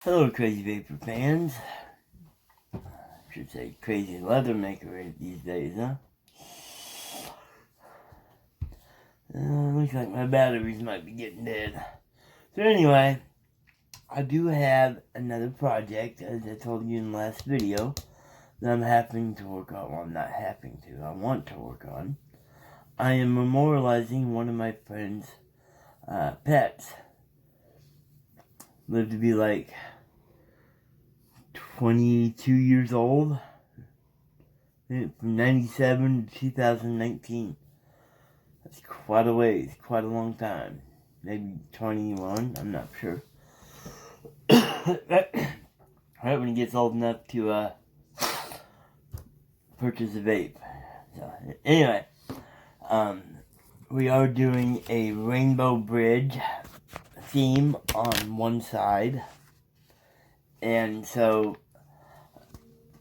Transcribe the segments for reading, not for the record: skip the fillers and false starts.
Hello, Crazy Vapor fans. I should say crazy leather maker these days, huh? Looks like my batteries might be getting dead. So anyway, I do have another project, as I told you in the last video, that I'm having to work on. Well, I'm not having to. I want to work on. I am memorializing one of my friend's pets. Lived to be like 22 years old. From 97 to 2019. That's quite a ways, quite a long time. Maybe 21, I'm not sure. Right when he gets old enough to purchase a vape. So, anyway, we are doing a rainbow bridge theme on one side. And so,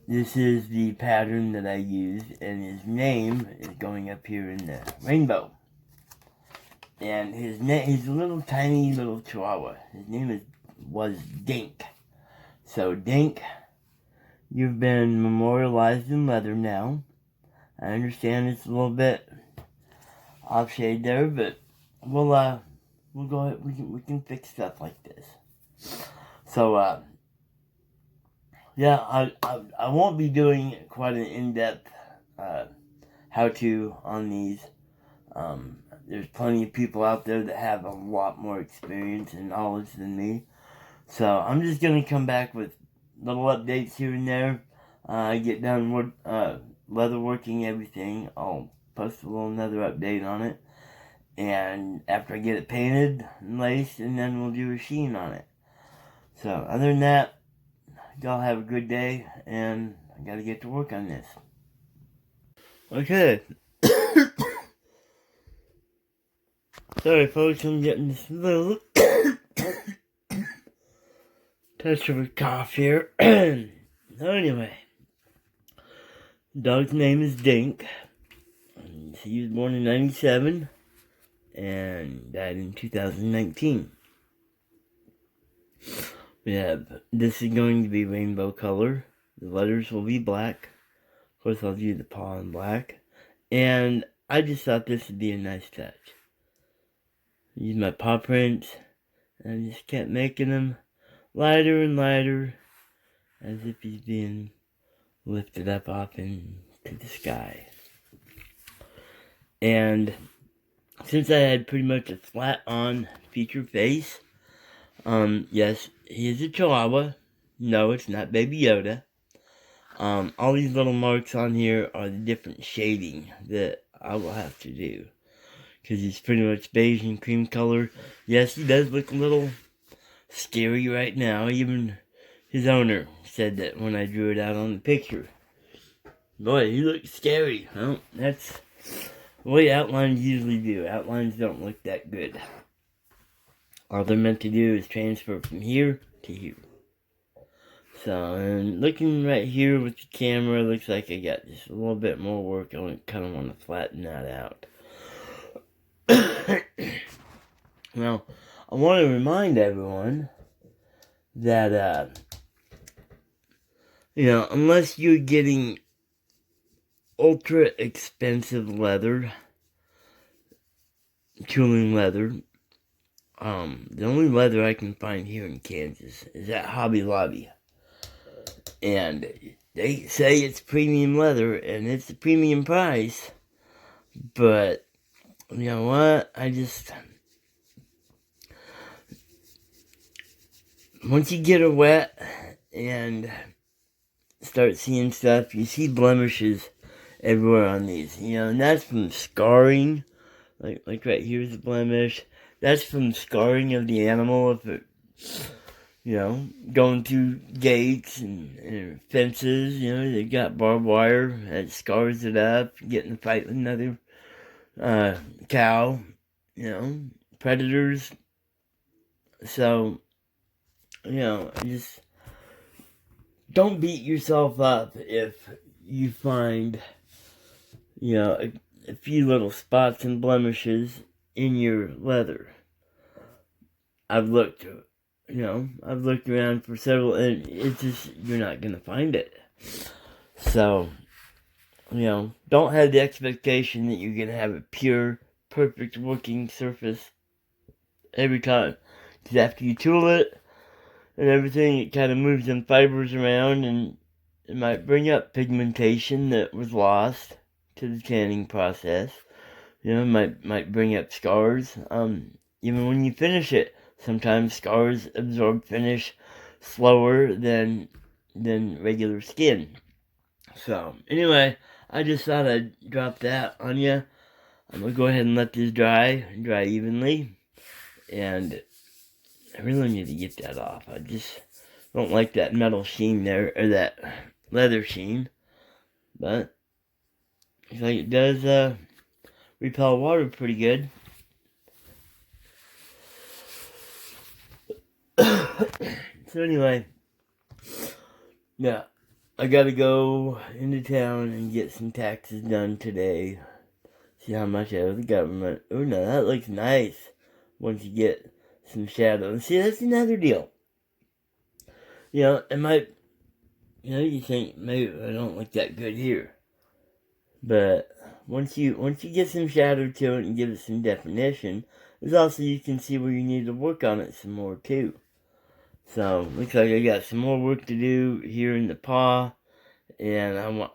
this is the pattern that I used, and his name is going up here in the rainbow. And he's a little tiny little chihuahua. His name was Dink. So Dink, you've been memorialized in leather now. I understand it's a little bit off shade there, but we'll go ahead. We can fix stuff like this. So yeah, I won't be doing quite an in-depth how-to on these. There's plenty of people out there that have a lot more experience and knowledge than me. So I'm just going to come back with little updates here and there. I get done with leather working everything. I'll post another update on it. And after I get it painted and laced, and then we'll do a sheen on it. So other than that, y'all have a good day, and I got to get to work on this. Okay. Sorry folks, I'm getting this little touch of a cough here. So anyway, the dog's name is Dink. He was born in 97 and died in 2019. This is going to be rainbow color. The letters will be black. Of course, I'll do the paw in black. And I just thought this would be a nice touch. Use my paw prints, and I just kept making them lighter and lighter, as if he's being lifted up off into the sky. And since I had pretty much a flat-on feature face, yes, he is a Chihuahua. No, it's not Baby Yoda. All these little marks on here are the different shading that I will have to do. Because he's pretty much beige and cream color. Yes, he does look a little scary right now. Even his owner said that when I drew it out on the picture. Boy, he looks scary. Well, that's the way outlines usually do. Outlines don't look that good. All they're meant to do is transfer from here to here. So, and looking right here with the camera, looks like I got just a little bit more work. I kind of want to flatten that out. Now, I want to remind everyone that, unless you're getting ultra expensive leather, tooling leather, the only leather I can find here in Kansas is at Hobby Lobby. And they say it's premium leather, and it's a premium price, but you know what, once you get her wet and start seeing stuff, you see blemishes everywhere on these, and that's from scarring, like right here's a blemish. That's from scarring of the animal, if it, going through gates and fences, they've got barbed wire that scars it up, getting in a fight with another cow, predators. So, just don't beat yourself up if you find, a few little spots and blemishes in your leather. I've looked I've looked around for several, and it's just, you're not going to find it. So, don't have the expectation that you're going to have a pure, perfect working surface every time. Because after you tool it and everything, it kind of moves them fibers around, and it might bring up pigmentation that was lost to the tanning process. Might bring up scars. Even when you finish it, sometimes scars absorb finish slower than regular skin. So, anyway, I just thought I'd drop that on you. I'm going to go ahead and let this dry evenly. And I really need to get that off. I just don't like that metal sheen there, or that leather sheen. But, looks like it does repel water pretty good. So anyway, yeah, I gotta go into town and get some taxes done today. See how much I owe the government. Oh no, that looks nice once you get some shadow. See, that's another deal. It might, you think maybe I don't look that good here. But once you get some shadow to it and give it some definition, there's also, you can see where you need to work on it some more too. So, looks like I got some more work to do here in the paw, and I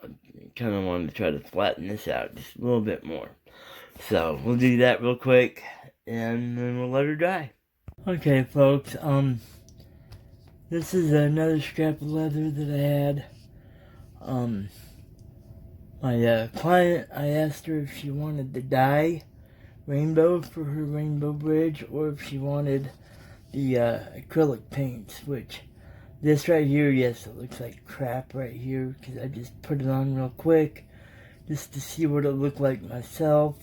kind of want to try to flatten this out just a little bit more. So, we'll do that real quick, and then we'll let her dry. Okay, folks, this is another scrap of leather that I had. My client, I asked her if she wanted to dye rainbow for her rainbow bridge, or if she wanted the acrylic paints, which this right here, yes, it looks like crap right here, because I just put it on real quick just to see what it looked like myself.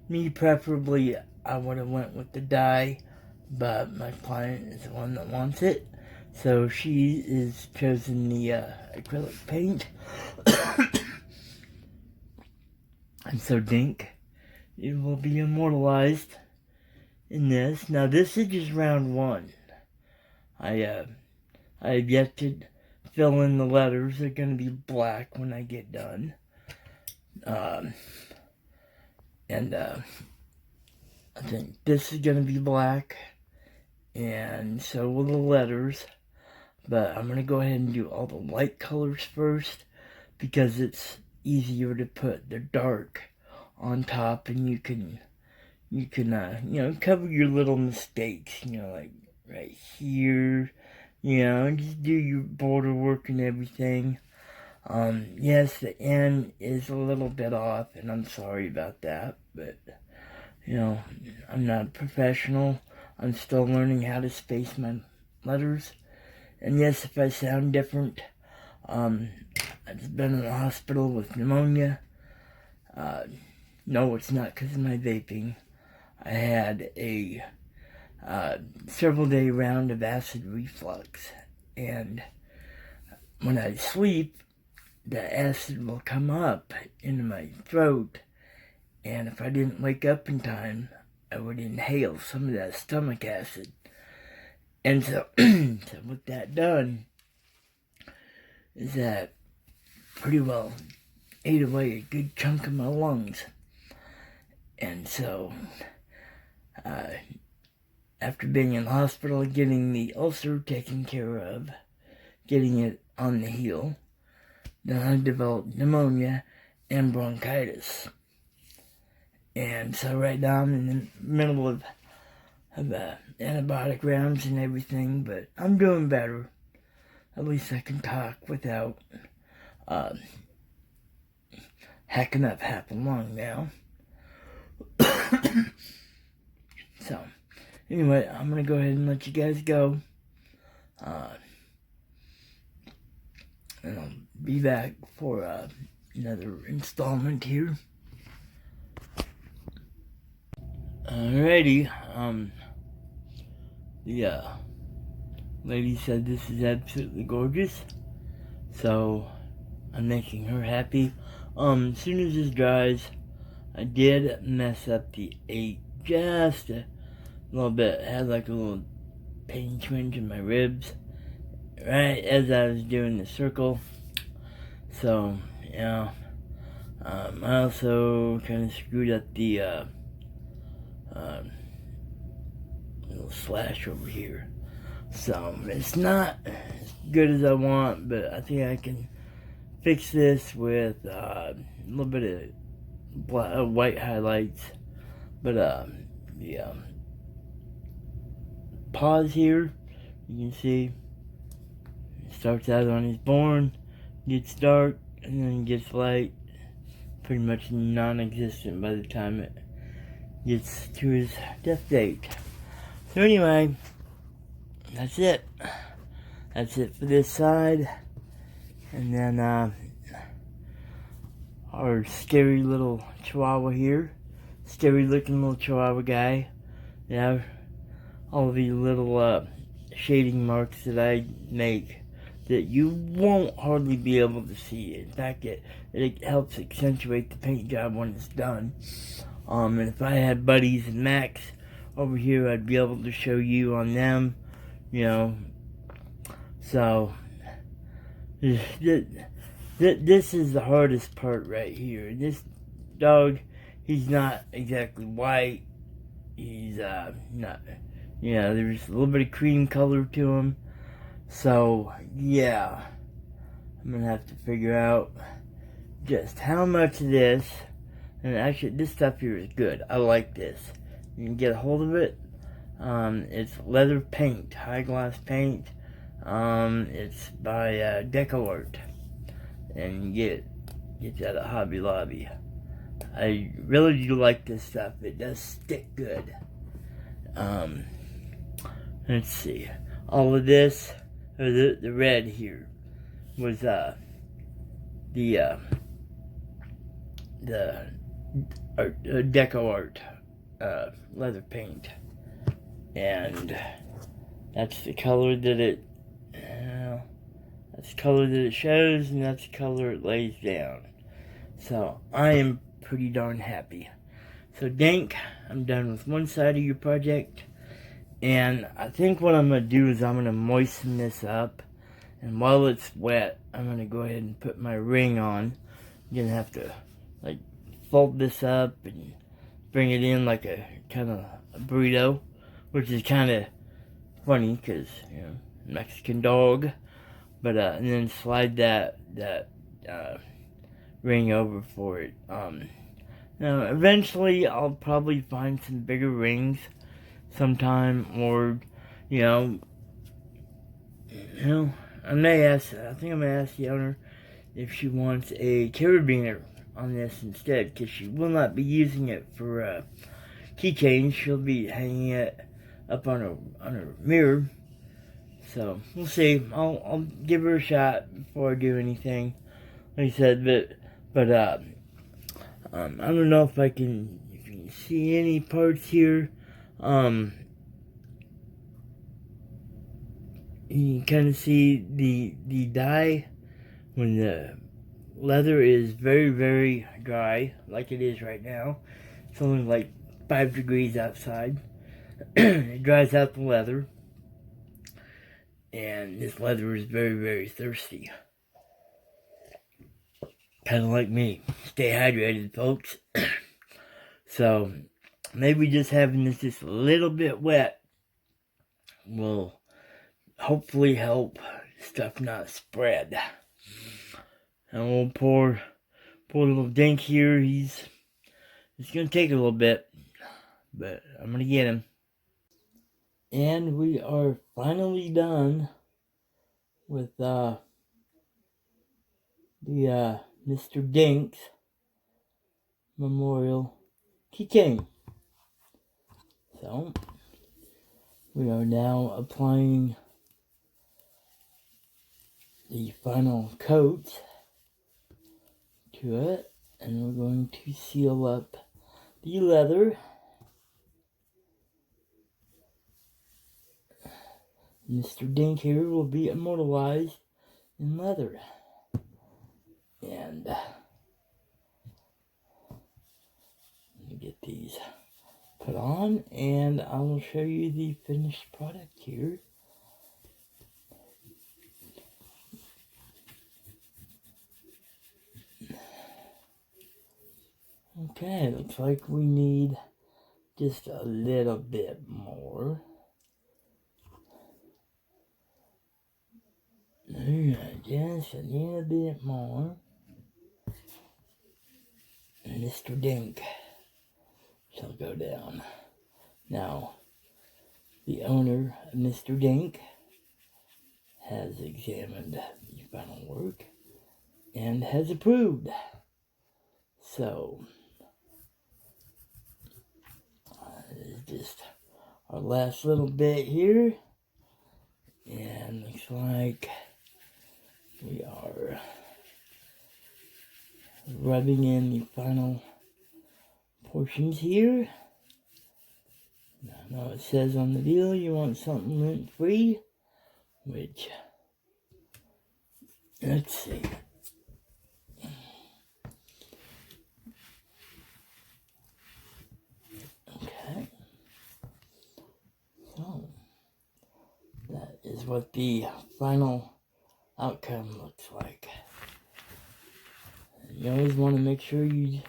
Me, preferably, I would have went with the dye, but my client is the one that wants it, so she is chosen the acrylic paint. And so Dink, it will be immortalized in this. Now this is just round one. I have yet to fill in the letters. They're going to be black when I get done. I think this is going to be black, and so will the letters. But I'm going to go ahead and do all the light colors first, because it's easier to put the dark on top, and you can cover your little mistakes, like right here, and just do your border work and everything. Yes, the N is a little bit off, and I'm sorry about that, but, I'm not a professional. I'm still learning how to space my letters, and yes, if I sound different, I've been in the hospital with pneumonia. No, it's not because of my vaping. I had a several day round of acid reflux, and when I sleep, the acid will come up into my throat, and if I didn't wake up in time, I would inhale some of that stomach acid. And so, so with that done, is that pretty well ate away a good chunk of my lungs. And so, after being in the hospital, getting the ulcer taken care of, getting it on the heel, then I developed pneumonia and bronchitis. And so right now I'm in the middle of antibiotic rounds and everything, but I'm doing better. At least I can talk without hacking up half a lung now. So, anyway, I'm going to go ahead and let you guys go. And I'll be back for another installment here. Alrighty, the lady said this is absolutely gorgeous, so I'm making her happy. As soon as this dries, I did mess up the 8 just a little bit. It had like a little pain twinge in my ribs right as I was doing the circle. So, yeah. I also kind of screwed up the little slash over here. So, it's not as good as I want, but I think I can fix this with a little bit of white highlights. But, the pause here, you can see, it starts out on his born, gets dark, and then gets light. Pretty much non-existent by the time it gets to his death date. So anyway, that's it. That's it for this side. And then our scary little chihuahua here. Scary looking little chihuahua guy. Yeah, all these little shading marks that I make that you won't hardly be able to see. In fact, it helps accentuate the paint job when it's done. And if I had Buddies and Max over here, I'd be able to show you on them, you know. So, this is the hardest part right here. This dog, he's not exactly white. He's not, there's a little bit of cream color to him. So, yeah, I'm going to have to figure out just how much of this, and actually this stuff here is good. I like this. You can get a hold of it. It's leather paint, high gloss paint. It's by Deco Art, and you get that at Hobby Lobby. I really do like this stuff. It does stick good. Let's see. All of this, or the red here, was the Deco Art leather paint, and that's the color that it shows, and that's the color it lays down. So I am pretty darn happy. So Dink, I'm done with one side of your project, and I think what I'm gonna do is I'm gonna moisten this up, and while it's wet, I'm gonna go ahead and put my ring on. I'm gonna have to like fold this up and bring it in like a kind of a burrito, which is kind of funny because, you know, Mexican dog. But and then slide that ring over for it. Now eventually I'll probably find some bigger rings sometime, or you know, I think I'm gonna ask the owner if she wants a carabiner on this instead, because she will not be using it for keychains. She'll be hanging it up on her mirror. So we'll see. I'll give her a shot before I do anything. Like I said, but I don't know if you can see any parts here. You can kind of see the dye when the leather is very, very dry, like it is right now. It's only like 5 degrees outside. It dries out the leather, and this leather is very, very thirsty. Kind of like me. Stay hydrated, folks. So maybe just having this just a little bit wet will hopefully help stuff not spread. And we'll poor little Dink here, it's gonna take a little bit, but I'm gonna get him. And we are finally done with the Mr. Dink's memorial keychain. So we are now applying the final coat to it, and we're going to seal up the leather. Mr. Dink here will be immortalized in leather. And let me get these put on, and I will show you the finished product here. Okay, looks like we need just a little bit more. Alright, just a little bit more. Mr. Dink shall go down. Now, the owner of Mr. Dink has examined the final work and has approved. So, this is just our last little bit here, and looks like we are rubbing in the final portions here. Now, I know it says on the deal you want something lint free, which, let's see. Okay. So, that is what the final outcome looks like. You always want to make sure you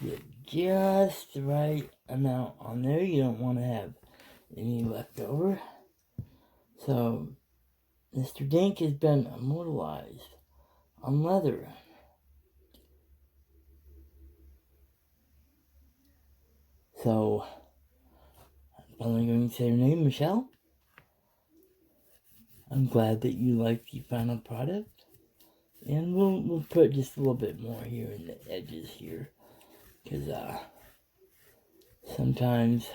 get just the right amount on there. You don't want to have any left over. So, Mr. Dink has been immortalized on leather. So, I'm only going to say your name, Michelle. I'm glad that you like the final product. And we'll put just a little bit more here in the edges here. Because sometimes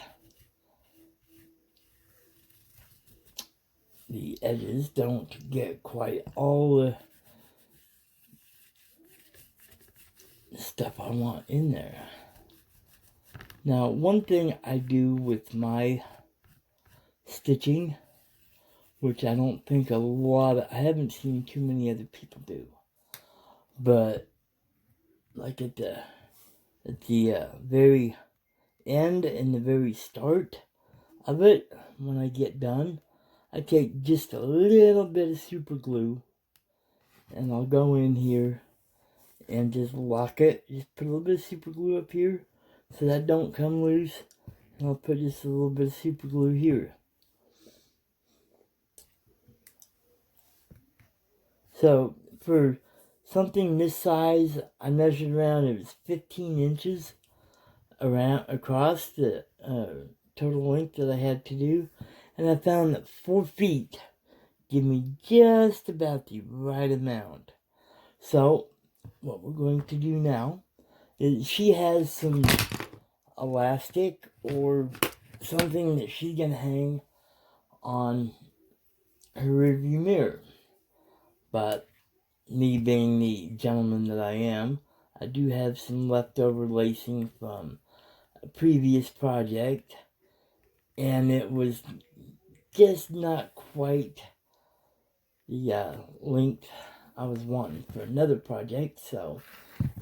the edges don't get quite all the stuff I want in there. Now, one thing I do with my stitching, which I don't think I haven't seen too many other people do, but like at the very end and the very start of it, when I get done, I take just a little bit of super glue and I'll go in here and just lock it. Just put a little bit of super glue up here so that don't come loose, and I'll put just a little bit of super glue here. So for something this size, I measured around, it was 15 inches across the total length that I had to do, and I found that 4 feet give me just about the right amount. So what we're going to do now is, she has some elastic or something that she's going to hang on her rearview mirror. But me being the gentleman that I am, I do have some leftover lacing from a previous project, and it was just not quite the length I was wanting for another project, so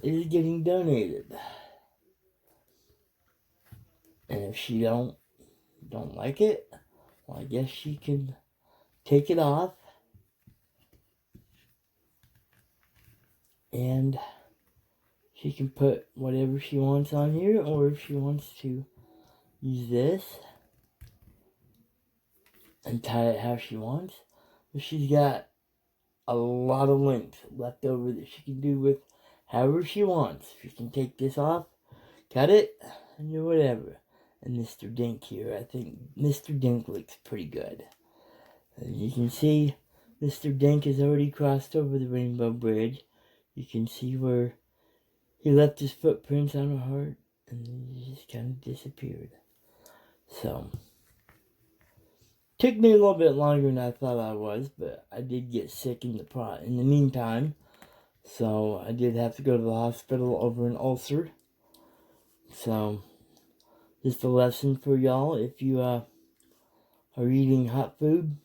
it is getting donated. And if she don't like it, well, I guess she can take it off and she can put whatever she wants on here, or if she wants to use this and tie it how she wants. But she's got a lot of length left over that she can do with however she wants. She can take this off, cut it, and do whatever. And Mr. Dink here, I think Mr. Dink looks pretty good. As you can see, Mr. Dink has already crossed over the Rainbow Bridge. You can see where he left his footprints on her heart, and then he just kind of disappeared. So, took me a little bit longer than I thought I was, but I did get sick in the meantime. So, I did have to go to the hospital over an ulcer. So, just a lesson for y'all. If you are eating hot food,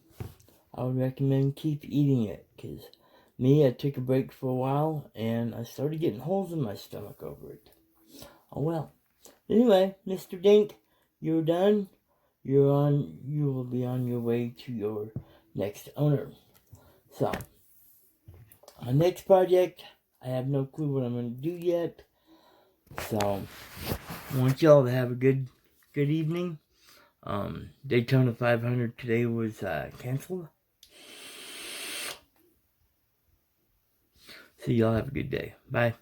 I would recommend keep eating it. Because me, I took a break for a while, and I started getting holes in my stomach over it. Oh well. Anyway, Mr. Dink, you're done, you will be on your way to your next owner. So, our next project, I have no clue what I'm going to do yet. So, I want y'all to have a good evening. Daytona 500 today was canceled. So y'all have a good day. Bye.